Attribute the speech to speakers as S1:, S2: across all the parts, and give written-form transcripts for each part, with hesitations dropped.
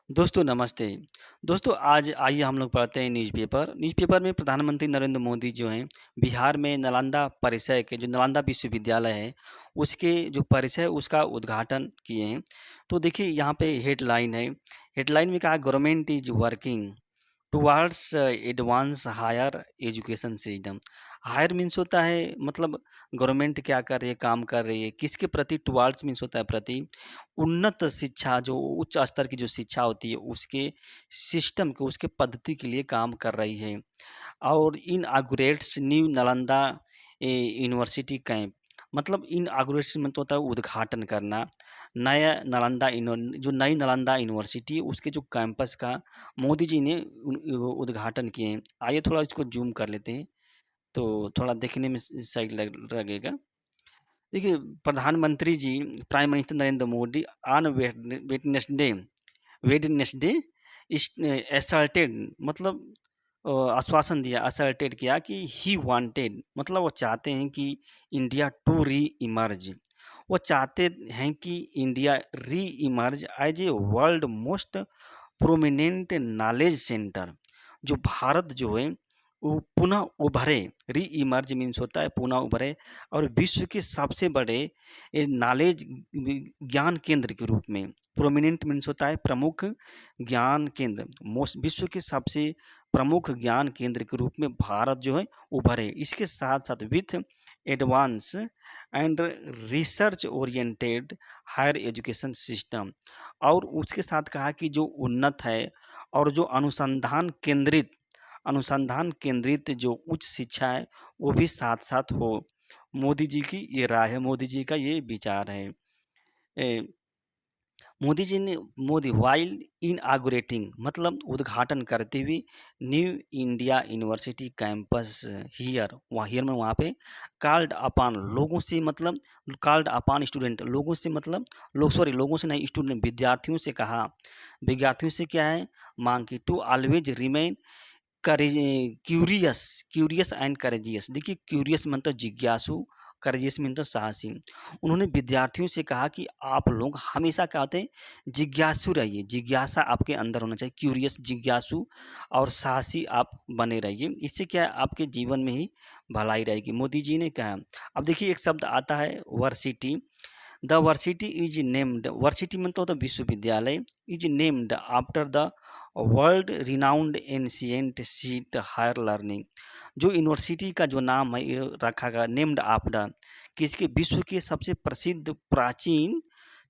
S1: दोस्तों नमस्ते। दोस्तों आज आइए हम लोग पढ़ते हैं न्यूज़पेपर। न्यूज़पेपर में प्रधानमंत्री नरेंद्र मोदी जो हैं बिहार में नालंदा परिसर के जो नालंदा विश्वविद्यालय है उसके जो परिसर है उसका उद्घाटन किए हैं। तो देखिए यहाँ पे हेडलाइन है। हेडलाइन में कहा government is working towards advance higher education system. Higher means होता है मतलब गवर्नमेंट क्या कर रही है, काम कर रही है, किसके प्रति। टुवर्ड्स मीन्स होता है प्रति। उन्नत शिक्षा जो उच्च स्तर की जो शिक्षा होती है उसके सिस्टम के उसके पद्धति के लिए काम कर रही है। और इनऑगरेट्स न्यू नालंदा यूनिवर्सिटी कैंप। मतलब इनऑगरेट्स में तो होता है उद्घाटन करना। नया नालंदा जो नई नालंदा यूनिवर्सिटी उसके जो कैंपस का मोदी जी ने उद्घाटन किए हैं। आइए थोड़ा इसको जूम कर लेते हैं तो थोड़ा देखने में सही लगेगा। देखिए प्रधानमंत्री ji prime minister Narendra Modi on Wednesday Wednesday asserted मतलब आश्वासन दिया, असर्टेड किया कि ही वांटेड मतलब वो चाहते हैं कि इंडिया टू री इमर्ज। वो चाहते हैं कि India reemerge as a world most prominent knowledge centre. जो भारत जो है वो पुनः उभरे। री इमर्ज मीन्स होता है पुनः उभरे और विश्व के सबसे बड़े नॉलेज ज्ञान केंद्र के रूप में। प्रोमिनेंट मीन्स होता है प्रमुख ज्ञान केंद्र। मोस्ट विश्व के सबसे प्रमुख ज्ञान केंद्र के रूप में भारत जो है उभरे। इसके साथ साथ with advance and research oriented higher education system. और उसके साथ कहा कि जो उन्नत है और जो अनुसंधान केंद्रित जो उच्च शिक्षा है वो भी साथ साथ हो। मोदी जी की ये राय है, मोदी जी का ये विचार है। ए, मोदी जी ने वाइल इनऑगरेटिंग मतलब उद्घाटन करते हुए new India university campus here में वहाँ पे कॉल्ड अपान लोगों से मतलब कॉल्ड अपान स्टूडेंट लोगों से मतलब लोगों से नहीं, स्टूडेंट विद्यार्थियों से कहा। विद्यार्थियों से क्या है मांग की to always remain curious curious and courageous. देखिए क्यूरियस मतलब जिज्ञासु, करेजियस मतलब साहसी। उन्होंने विद्यार्थियों से कहा कि आप लोग हमेशा क्या होते हैं जिज्ञासु रहिए, जिज्ञासा आपके अंदर होना चाहिए, क्यूरियस जिज्ञासु और साहसी आप बने रहिए। इससे क्या है आपके जीवन में ही भलाई रहेगी, मोदी जी ने कहा। अब देखिए एक शब्द आता है varsity. The varsity is named, varsity मतलब होता है विश्वविद्यालय, is named after the world renowned ancient seat higher learning. जो यूनिवर्सिटी का जो नाम है ये रखा गया नेम्ड आफ्टर किसके, विश्व के सबसे प्रसिद्ध प्राचीन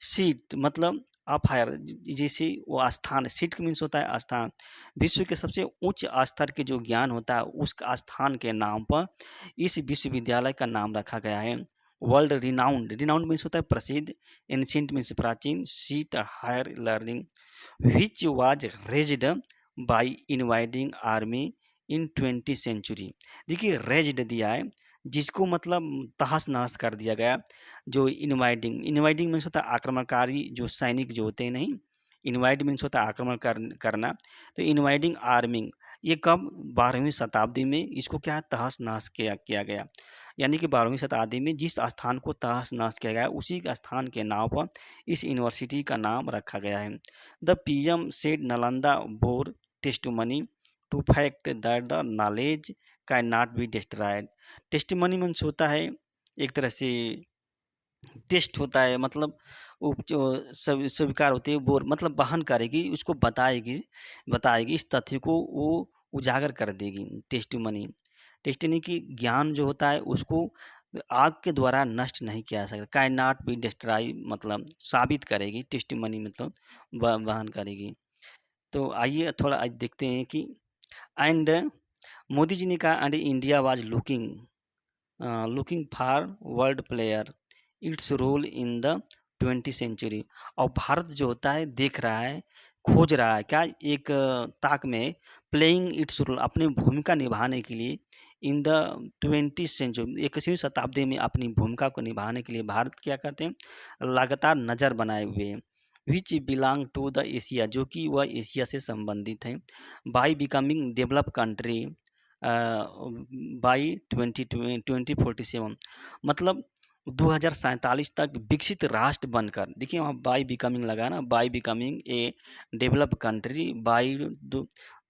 S1: सीट मतलब ऑफ हायर, जैसे वो स्थान, सीट मीन्स होता है स्थान। विश्व के सबसे उच्च स्तर के जो ज्ञान होता है उस स्थान के नाम पर इस विश्वविद्यालय का नाम रखा गया है। वर्ल्ड रिनाउंड, रिनाउंड मीन्स होता है प्रसिद्ध, एंशियंट मीन्स प्राचीन, seat higher learning which was raised by invading army in 20th century। देखिए रेज्ड दिया है जिसको मतलब तहस नहस कर दिया गया। जो इनवाइडिंग मीन्स होता है आक्रमणकारी जो सैनिक जो होते हैं, नहीं, इनवाइड मीन्स होता है करना। तो इनवाइडिंग आर्मिंग ये कब 12वीं शताब्दी में इसको क्या तहस नहस किया गया। यानी कि 12वीं शताब्दी में जिस स्थान को तहस नहस किया गया उसी के स्थान के नाम पर इस यूनिवर्सिटी का नाम रखा गया है। The PM said Nalanda bore testimony to fact that the knowledge can not be destroyed. Testimony means होता है एक तरह से टेस्ट होता है मतलब वो जो स्वीकार होती है वो मतलब बहन करेगी, उसको बताएगी बताएगी इस तथ्य को वो उजागर कर देगी। टेस्टिमनी, टेस्टिनी की ज्ञान जो होता है उसको आग के द्वारा नष्ट नहीं किया जा सकता। कैन नॉट बी डिस्ट्रॉय मतलब साबित करेगी, टेस्टिमनी मतलब बहन करेगी। तो आइए थोड़ा आज देखते हैं कि एंड मोदी जी ने कहा and India was looking for world player its role in the 20th century. और भारत जो होता है देख रहा है, खोज रहा है क्या एक ताक में प्लेइंग इट्स रोल अपनी भूमिका निभाने के लिए इन द 20th सेंचुरी 21वीं शताब्दी में अपनी भूमिका को निभाने के लिए भारत क्या करते हैं लगातार नज़र बनाए हुए हैं। Which belong to the Asia जो कि वह एशिया से संबंधित है। By becoming develop country by 2047 मतलब 2047 तक विकसित राष्ट्र बनकर, देखिए वहाँ बाय बिकमिंग लगा ना, by becoming a developed country bye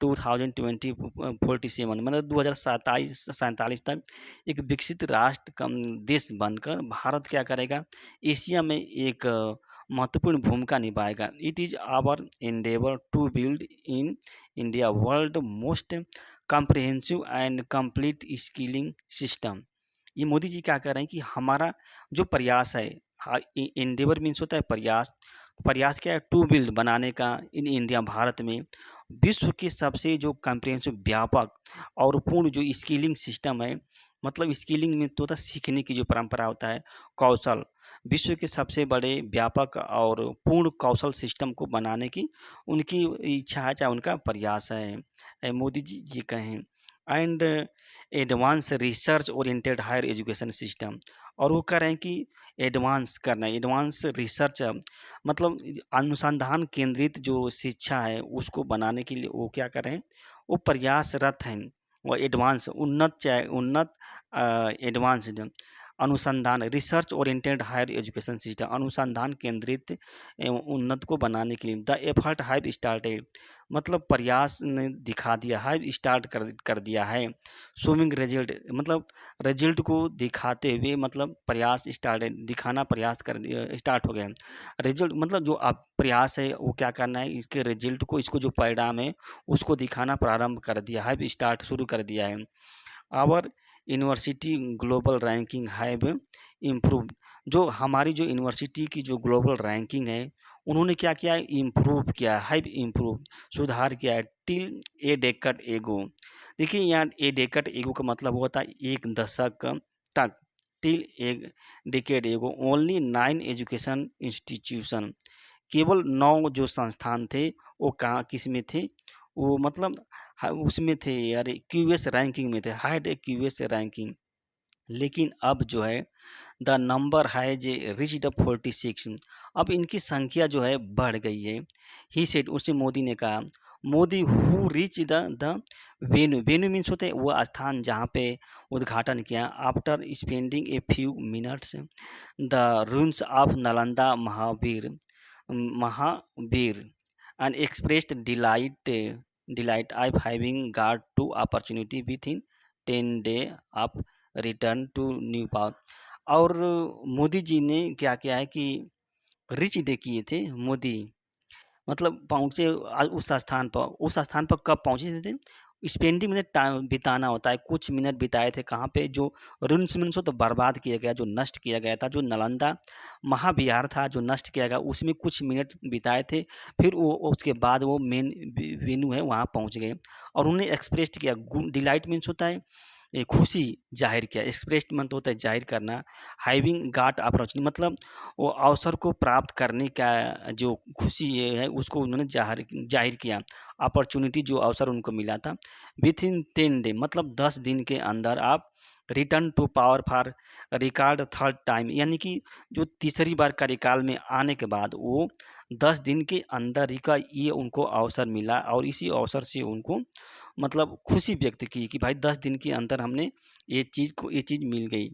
S1: 2047, मतलब 2047 तक एक विकसित राष्ट्र कम देश बनकर भारत क्या करेगा, एशिया में एक महत्वपूर्ण भूमिका निभाएगा। It is our endeavour to build in India world most comprehensive and complete skilling system. ये मोदी जी क्या कर रहे हैं कि हमारा जो प्रयास है, एंडेवर मीन्स होता है प्रयास, प्रयास क्या है, टू बिल्ड बनाने का इन इंडिया भारत में विश्व के सबसे जो कम्प्रिहेंसिव व्यापक और पूर्ण जो स्किलिंग सिस्टम है, मतलब स्किलिंग में तो होता है सीखने की जो परंपरा होता है, कौशल, विश्व के सबसे बड़े व्यापक और पूर्ण कौशल सिस्टम को बनाने की उनकी इच्छा है, चाहे उनका प्रयास है, मोदी जी ये कहें। And advance research oriented higher education system, और वो कह रहे हैं कि एडवांस करना है, एडवांस रिसर्च मतलब अनुसंधान केंद्रित जो शिक्षा है उसको बनाने के लिए वो क्या कर रहे हैं, वो प्रयासरत हैं। वो एडवांस उन्नत, चाहे उन्नत एडवांस्ड अनुसंधान research oriented higher education system, अनुसंधान केंद्रित एवं उन्नत को बनाने के लिए द एफर्ट हैव स्टार्टेड, मतलब प्रयास ने दिखा दिया है, स्टार्ट कर दिया है। शोविंग रिजल्ट, मतलब रिजल्ट को दिखाते हुए, मतलब प्रयास स्टार्टेड, दिखाना प्रयास कर दिया, स्टार्ट हो गया। रिजल्ट मतलब जो आप प्रयास है वो क्या करना है, इसके रिजल्ट को, इसको जो परिणाम है उसको दिखाना प्रारंभ कर दिया है, स्टार्ट शुरू कर दिया है। Our university global ranking have improved, जो हमारी जो यूनिवर्सिटी की जो ग्लोबल रैंकिंग है उन्होंने क्या किया है, इम्प्रूव किया है, इम्प्रूव, सुधार किया है टिल ए डेकेड एगो। देखिए यहाँ ए डेकेड एगो का मतलब होता है एक दशक तक, टिल ए डेकेड एगो ओनली 9 एजुकेशन इंस्टीट्यूशन, केवल 9 जो संस्थान थे वो कहाँ किस में थे, वो मतलब उसमें थे, अरे क्यूएस रैंकिंग में थे, हाइड क्यूएस रैंकिंग। लेकिन अब जो है द नंबर है जे रिच द 46, अब इनकी संख्या जो है बढ़ गई है। ही सेड, उससे मोदी ने कहा, Modi who rich the venue, venue means होते हैं वो स्थान जहाँ पे उद्घाटन किया, after spending a few minutes the रून्स of Nalanda Mahavir and expressed delight of having got to opportunity within 10 day of return to new path। और मोदी जी ने क्या किया है कि रिच डे किए थे मोदी, मतलब पहुँचे उस स्थान पर कब पहुँचे थे, स्पेंडिंग में टाइम बिताना होता है, कुछ मिनट बिताए थे कहाँ पे, जो रुन्स मीन्स हो तो बर्बाद किया गया, जो नष्ट किया गया था, जो नालंदा महाविहार था जो नष्ट किया गया उसमें कुछ मिनट बिताए थे, फिर वो उसके बाद वो मेन वेन्यू है वहाँ पहुँच गए, और उन्होंने एक्सप्रेस किया, डिलाइट मीन्स होता है खुशी जाहिर किया, एक्सप्रेस्ड मन तो होता है जाहिर करना, हैविंग गाट अपॉर्चुनिटी मतलब वो अवसर को प्राप्त करने का जो खुशी ये है उसको उन्होंने जाहिर जाहिर किया, अपॉर्चुनिटी जो अवसर उनको मिला था। विथ इन 10 डे मतलब 10 दिन के अंदर आप return to power for record third time, यानी कि जो तीसरी बार कार्यकाल में आने के बाद वो 10 दिन के अंदर ही का ये उनको अवसर मिला, और इसी अवसर से उनको मतलब खुशी व्यक्त की कि भाई 10 दिन के अंदर हमने ये चीज़ मिल गई।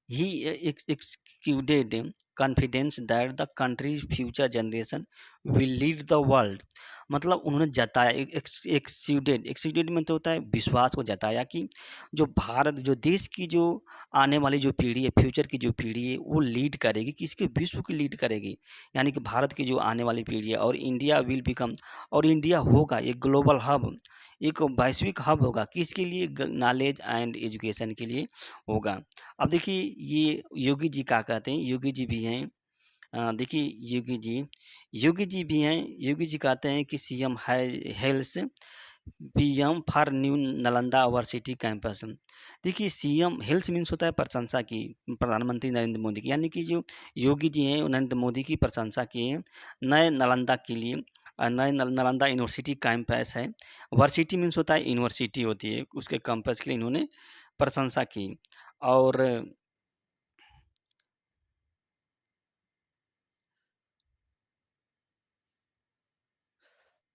S1: ही exuded confidence that the country's future generation will lead the world, मतलब उन्होंने जताया, एक्सीडेड में तो होता है विश्वास को जताया कि जो भारत, जो देश की जो आने वाली जो पीढ़ी है, फ्यूचर की जो पीढ़ी है वो लीड करेगी, किसके, विश्व की लीड करेगी, यानी कि भारत की जो आने वाली पीढ़ी है, और इंडिया विल बिकम, और इंडिया होगा एक ग्लोबल हब, एक वैश्विक हब होगा, किसके लिए, नॉलेज एंड एजुकेशन के लिए होगा। अब देखिए ये योगी जी क्या कहते हैं, योगी जी भी हैं, देखिए योगी जी भी हैं, योगी जी कहते हैं कि सीएम है hails PM for new Nalanda university campus. देखिए सीएम हेल्स मीन्स होता है प्रशंसा की, प्रधानमंत्री नरेंद्र मोदी की, यानी कि जो योगी जी हैं नरेंद्र मोदी की प्रशंसा किए हैं नए नालंदा के लिए, नए नालंदा यूनिवर्सिटी कैंपस है, वर्सिटी मीन्स होता है यूनिवर्सिटी होती है, उसके कैंपस के लिए इन्होंने प्रशंसा की। और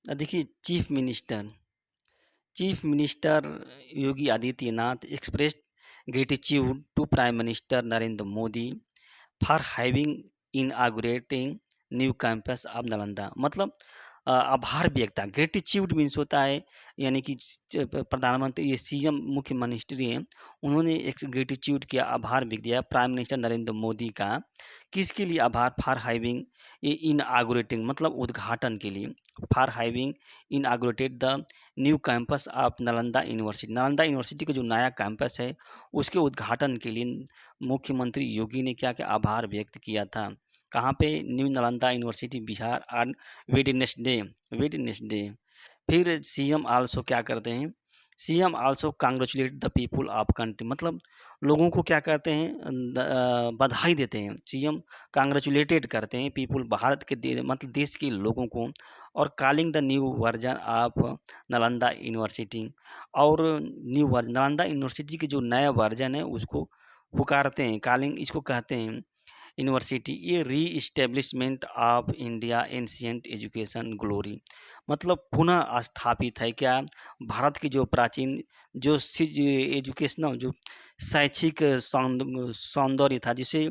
S1: देखिए chief minister Yogi Adityanath express gratitude to prime minister Narendra Modi for having inaugurating new campus of Nalanda. मतलब आभार व्यक्त, ग्रेटिट्यूड मीन्स होता है यानी कि प्रधानमंत्री ये सीएम मुख्यमंत्री हैं, उन्होंने एक ग्रेटिट्यूड किया, आभार व्यक्त किया प्राइम मिनिस्टर नरेंद्र मोदी का। किसके लिए आभार? फॉर हैविंग इनऑगरेटिंग मतलब उद्घाटन के लिए, for having inaugurated the new campus of Nalanda university. Nalanda university का जो नया कैंपस है उसके उद्घाटन के लिए मुख्यमंत्री योगी ने क्या क्या आभार व्यक्त किया था। कहाँ पे? New Nalanda university Bihar on Wednesday, Wednesday. फिर सीएम आल्सो क्या करते हैं? CM also congratulate the people of country, मतलब लोगों को क्या करते हैं? बधाई देते हैं। सीएम कांग्रेचुलेटेड करते हैं पीपुल, भारत के मतलब देश के लोगों को, और calling the new version of Nalanda university, और न्यू वर्जन नालंदा यूनिवर्सिटी के जो नया वर्जन है उसको पुकारते हैं, कॉलिंग इसको कहते हैं यूनिवर्सिटी। ये री establishment of India ancient education glory, मतलब पुनः स्थापित है क्या? भारत की जो प्राचीन जो एजुकेशनल जो शैक्षिक सौंदर्य था, जिसे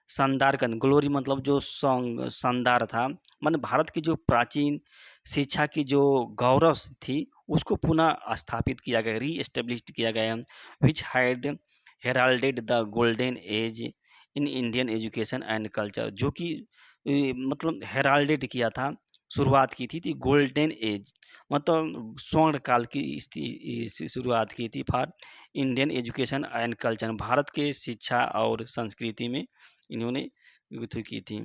S1: शानदार का ग्लोरी मतलब जो शानदार था, मतलब भारत की जो प्राचीन शिक्षा की जो गौरव थी उसको पुनः स्थापित किया गया, री एस्टेब्लिश्ड किया गया, which had heralded the golden age in Indian education and culture, जो कि मतलब हेराल्डेड किया था, शुरुआत की थी गोल्डन एज, मतलब स्वर्ण काल की शुरुआत की थी for Indian education and culture, Bharat के शिक्षा और संस्कृति में इन्होंने की थी।